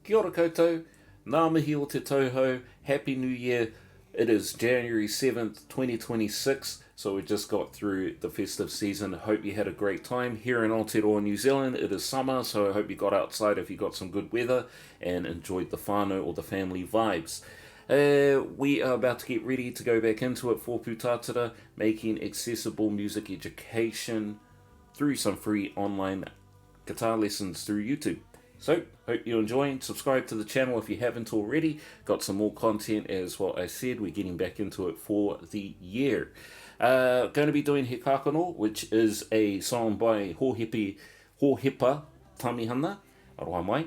Kia ora koutou, Ngāmihi o te tauhou, Happy New Year. It is January 7th, 2026, so we just got through the festive season. Hope you had a great time. Here in Aotearoa, New Zealand, it is summer, so I hope you got outside if you got some good weather and enjoyed the whānau or the family vibes. We are about to get ready to go back into it for Pūtātara, making accessible music education through some free online guitar lessons through YouTube. So, hope you're enjoying. Subscribe to the channel if you haven't already. Got some more content as what I said. We're getting back into it for the year. Going to be doing He Kākano, which is a song by Hohepa Tamehana. Aroha mai.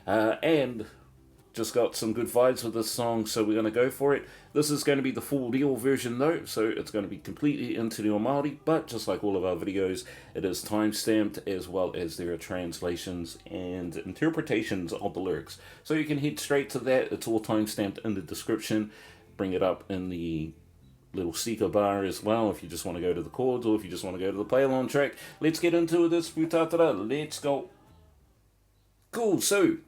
And just got some good vibes with this song, so we're going to go for it. This is going to be the full Reo version though, so it's going to be completely in Te Reo Māori, but just like all of our videos, it is time-stamped as well as there are translations and interpretations of the lyrics. So you can head straight to that. It's all time-stamped in the description. Bring it up in the little seeker bar as well if you just want to go to the chords or if you just want to go to the play-along track. Let's get into this, Pūtātara. Let's go. Cool, so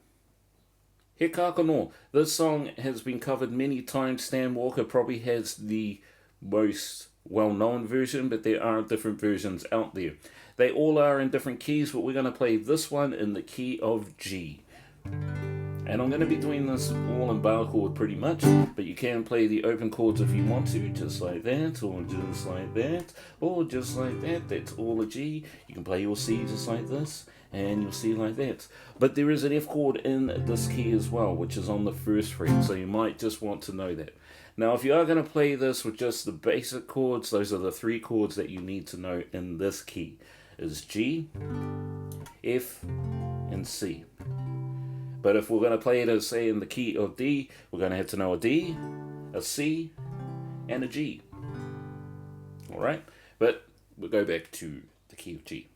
He Kākano. This song has been covered many times. Stan Walker probably has the most well-known version, but there are different versions out there. They all are in different keys, but we're going to play this one in the key of G. And I'm going to be doing this all in bar chord pretty much, but you can play the open chords if you want to, just like that, or just like that, or just like that. That's all a G. You can play your C just like this, and you'll see like that. But there is an F chord in this key as well, which is on the first fret, so you might just want to know that. Now, if you are going to play this with just the basic chords, those are the three chords that you need to know in this key, is G, F, and C. But if we're going to play it as, say, in the key of D, we're going to have to know a D, a C, and a G. Alright? But we'll go back to the key of G.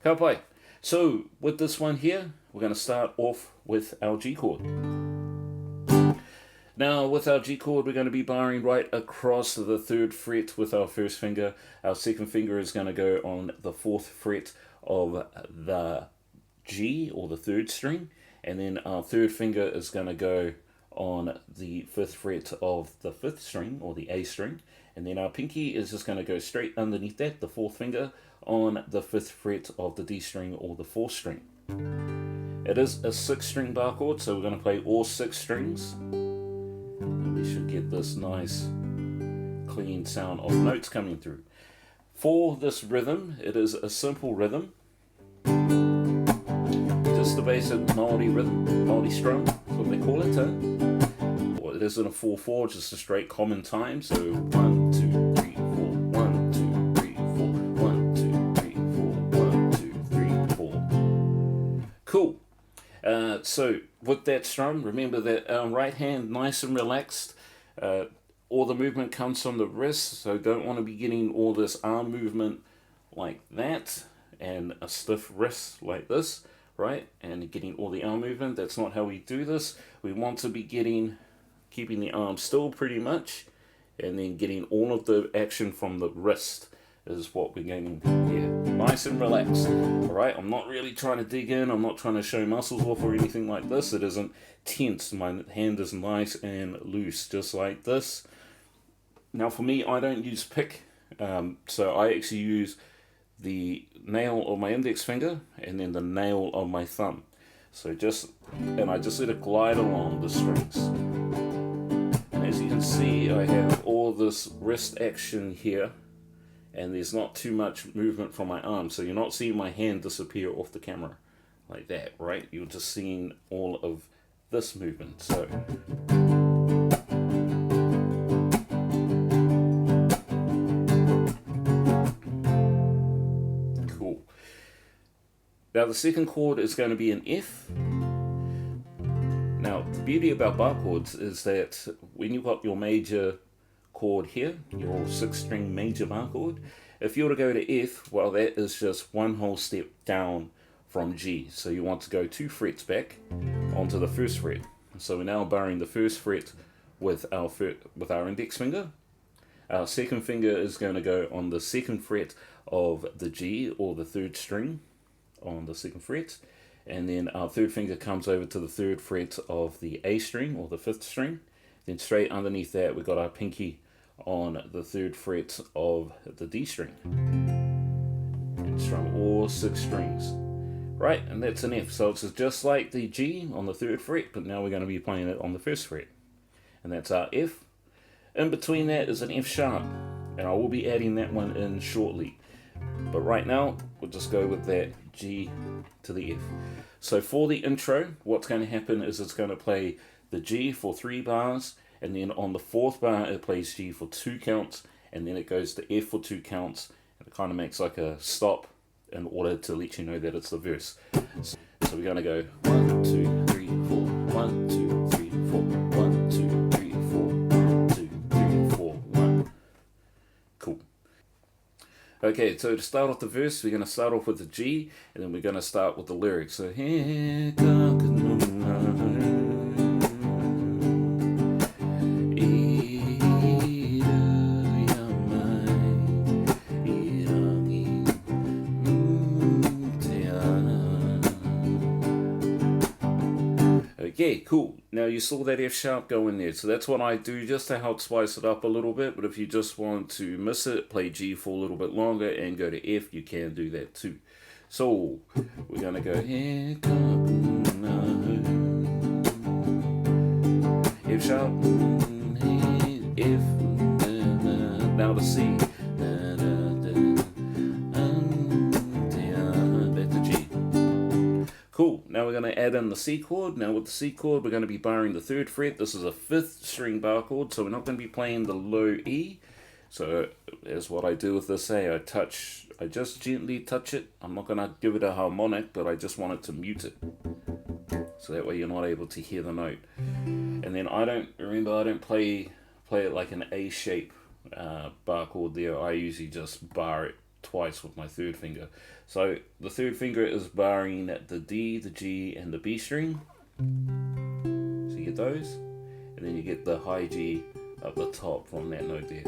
Ka pai. So, with this one here, we're going to start off with our G chord. Now, with our G chord, we're going to be barring right across the third fret with our first finger. Our second finger is going to go on the fourth fret of the G, or the third string. And then our third finger is going to go on the fifth fret of the fifth string, or the A string. And then our pinky is just going to go straight underneath that, the fourth finger, on the fifth fret of the D string, or the fourth string. It is a 6-string bar chord, so we're going to play all 6 strings. And we should get this nice, clean sound of notes coming through. For this rhythm, it is a simple rhythm. Just the basic Maori rhythm, Maori Strum, that's what they call it, Well, it is in a 4/4, just a straight common time, so 1, 2, 3, 4, 1, 2, 3, 4, 1, 2, 3, 4, 1, 2, 3, 4. Cool. So, with that strum, remember that our right hand nice and relaxed, all the movement comes from the wrist, so don't want to be getting all this arm movement like that, and a stiff wrist like this. Right, and getting all the arm movement. That's not how we do this. We want to be keeping the arm still pretty much, and then getting all of the action from the wrist is what we're getting here. Nice and relaxed. Alright, I'm not really trying to dig in. I'm not trying to show muscles off or anything like this. It isn't tense. My hand is nice and loose, just like this. Now for me, I don't use pick, so I actually use the nail of my index finger and then the nail of my thumb. So I just let it glide along the strings. And as you can see, I have all this wrist action here, and there's not too much movement from my arm, so you're not seeing my hand disappear off the camera like that, right? You're just seeing all of this movement. So now the second chord is going to be an F. Now the beauty about bar chords is that when you've got your major chord here, your 6-string major bar chord, if you were to go to F, well, that is just one whole step down from G. So you want to go 2 frets back onto the first fret. So we're now barring the first fret with our index finger. Our second finger is going to go on the second fret of the G, or the third string on the second fret, and then our third finger comes over to the 3rd fret of the A string or the 5th string. Then straight underneath that we've got our pinky on the 3rd fret of the D string. And strum all 6 strings. Right, and that's an F. So it's just like the G on the 3rd fret, but now we're going to be playing it on the 1st fret. And that's our F. In between that is an F sharp, and I will be adding that one in shortly. But right now, we'll just go with that G to the F. So for the intro, what's going to happen is it's going to play the G for 3 bars, and then on the 4th bar it plays G for 2 counts, and then it goes to F for 2 counts, and it kind of makes like a stop in order to let you know that it's the verse. So we're going to go 1, 2, 3, 4, 1, 2, 3, 4, 1, 2, 3, 4, 1, 2, 3, 4, 1. Cool. Okay, so to start off the verse, we're going to start off with the G, and then we're going to start with the lyrics. So, Kākano Ahau, Okay, cool. Now you saw that F sharp go in there, so that's what I do just to help spice it up a little bit. But if you just want to miss it, play G for a little bit longer and go to F, you can do that too. So we're gonna go F sharp, F, now to C. Cool, now we're going to add in the C chord. Now with the C chord, we're going to be barring the 3rd fret. This is a 5th string bar chord, so we're not going to be playing the low E. So as what I do with this A, I just gently touch it. I'm not going to give it a harmonic, but I just want it to mute it. So that way you're not able to hear the note. And then I don't play it like an A shape bar chord there. I usually just bar it twice with my 3rd finger. So the 3rd finger is barring the D, the G, and the B string. So you get those, and then you get the high G up the top from that note there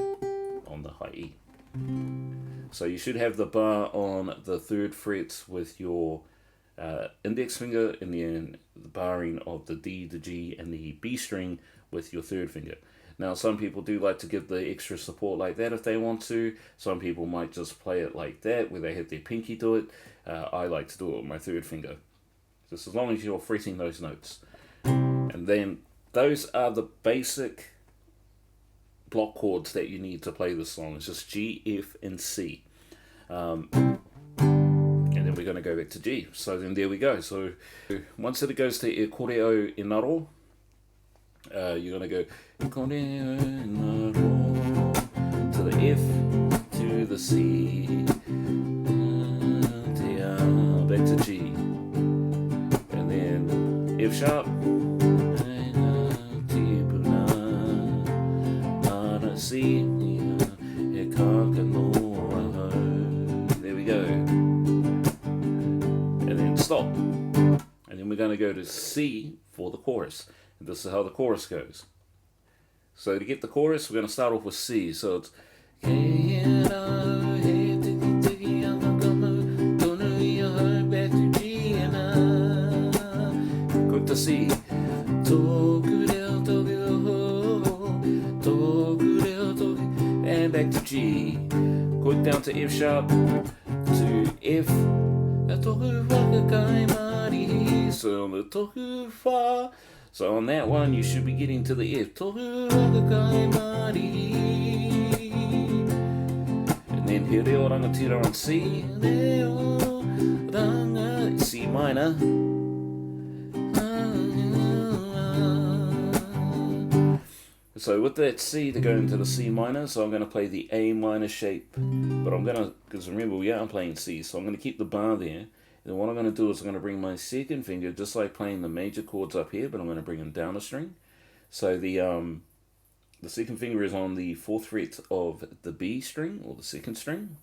on the high E. So you should have the bar on the 3rd fret with your index finger, and then the barring of the D, the G, and the B string with your 3rd finger. Now, some people do like to give the extra support like that if they want to. Some people might just play it like that, where they have their pinky do it. I like to do it with my 3rd finger. Just as long as you're fretting those notes. And then those are the basic block chords that you need to play this song. It's just G, F, and C. And then we're going to go back to G. So then there we go. So once it goes to E koreo enaro, you're going to go to the F, to the C, back to G, and then F sharp, C, there we go, and then stop, and then we're going to go to C for the chorus. This is how the chorus goes. So to get the chorus, we're going to start off with C. So it's go to C, and back to G. Go down to F sharp, to F. So on that one, you should be getting to the F. And then He Reo Rangatira on C. C minor. So with that C to go into the C minor, so I'm going to play the A minor shape. But I'm going to, because remember we are playing C, so I'm going to keep the bar there. And what I'm going to do is I'm going to bring my 2nd finger, just like playing the major chords up here, but I'm going to bring them down a string. So the 2nd finger is on the 4th fret of the B string, or the 2nd string.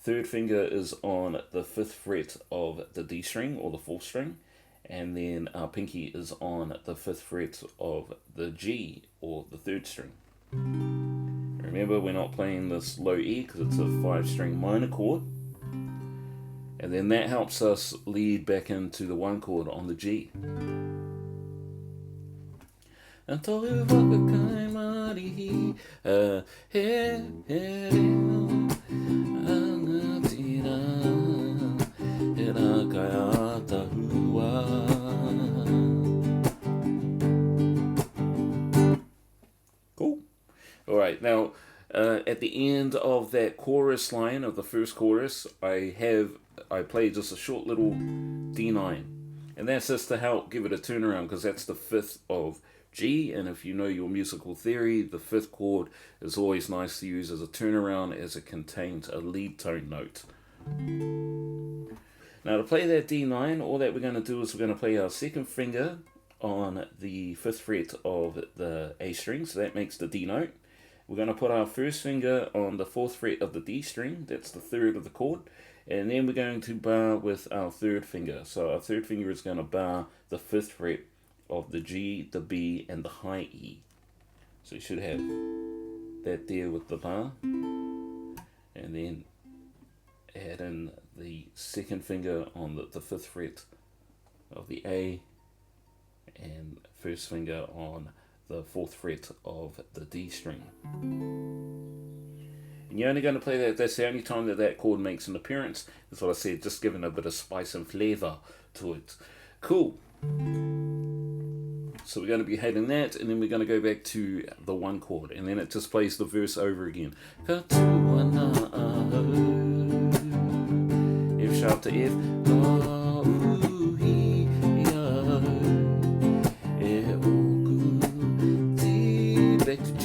3rd finger is on the 5th fret of the D string, or the 4th string. And then our pinky is on the 5th fret of the G, or the 3rd string. Remember, we're not playing this low E, because it's a 5-string minor chord. And then that helps us lead back into the one chord on the G. And tohu whakakai marihi, he reo, angatira, he rā kai atahua. Cool. Alright, now at the end of that chorus line, of the first chorus, I play just a short little D9. And that's just to help give it a turnaround, because that's the fifth of G, and if you know your musical theory, the fifth chord is always nice to use as a turnaround, as it contains a lead tone note. Now to play that D9, all that we're going to do is we're going to play our second finger on the 5th fret of the A string, so that makes the D note. We're going to put our first finger on the 4th fret of the D string, that's the 3rd of the chord, and then we're going to bar with our 3rd finger. So our 3rd finger is going to bar the 5th fret of the G, the B, and the high E. So you should have that there with the bar, and then add in the 2nd finger on the 5th fret of the A, and 1st finger on the 4th fret of the D string. And you're only going to play that, that's the only time that that chord makes an appearance. That's what I said, just giving a bit of spice and flavour to it. Cool. So we're going to be hitting that, and then we're going to go back to the one chord, and then it just plays the verse over again. Kākano Ahau, F sharp to F, back to G.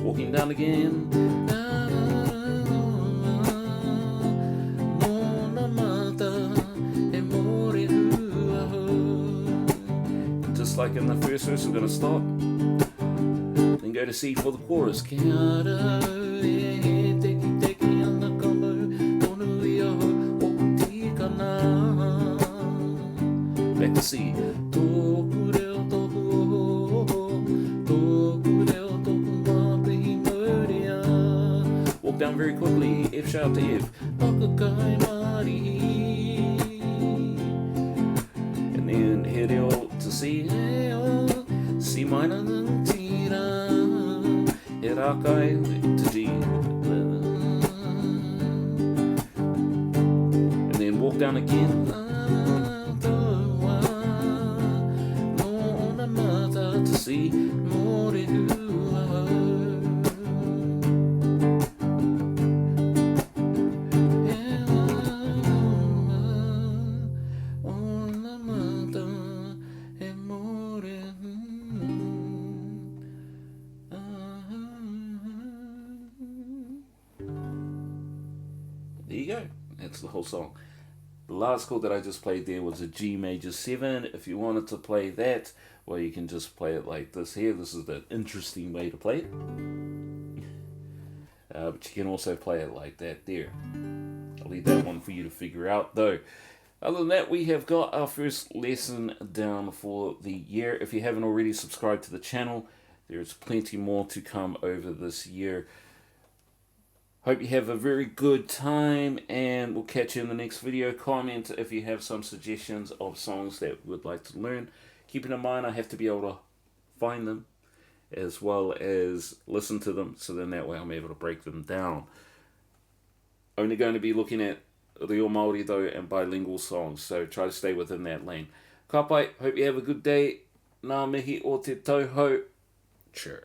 Walking down again. Just like in the first verse, we're going to stop. Then go to C for the chorus. Back to C. Walk down very quickly, F sharp to F. And then He Reo to C. C minor, He rā kai to G. And then walk down again. To C. There you go. That's the whole song. The last chord that I just played there was a G major 7. If you wanted to play that, well, you can just play it like this here. This is the interesting way to play it. But you can also play it like that there. I'll leave that one for you to figure out, though. Other than that, we have got our first lesson down for the year. If you haven't already subscribed to the channel, there's plenty more to come over this year. Hope you have a very good time, and we'll catch you in the next video. Comment if you have some suggestions of songs that you would like to learn. Keeping in mind, I have to be able to find them as well as listen to them, so then that way I'm able to break them down. Only going to be looking at Reo Māori though and bilingual songs, so try to stay within that lane. Ka pai, hope you have a good day. Ngāmihi o te tauhou. Sure.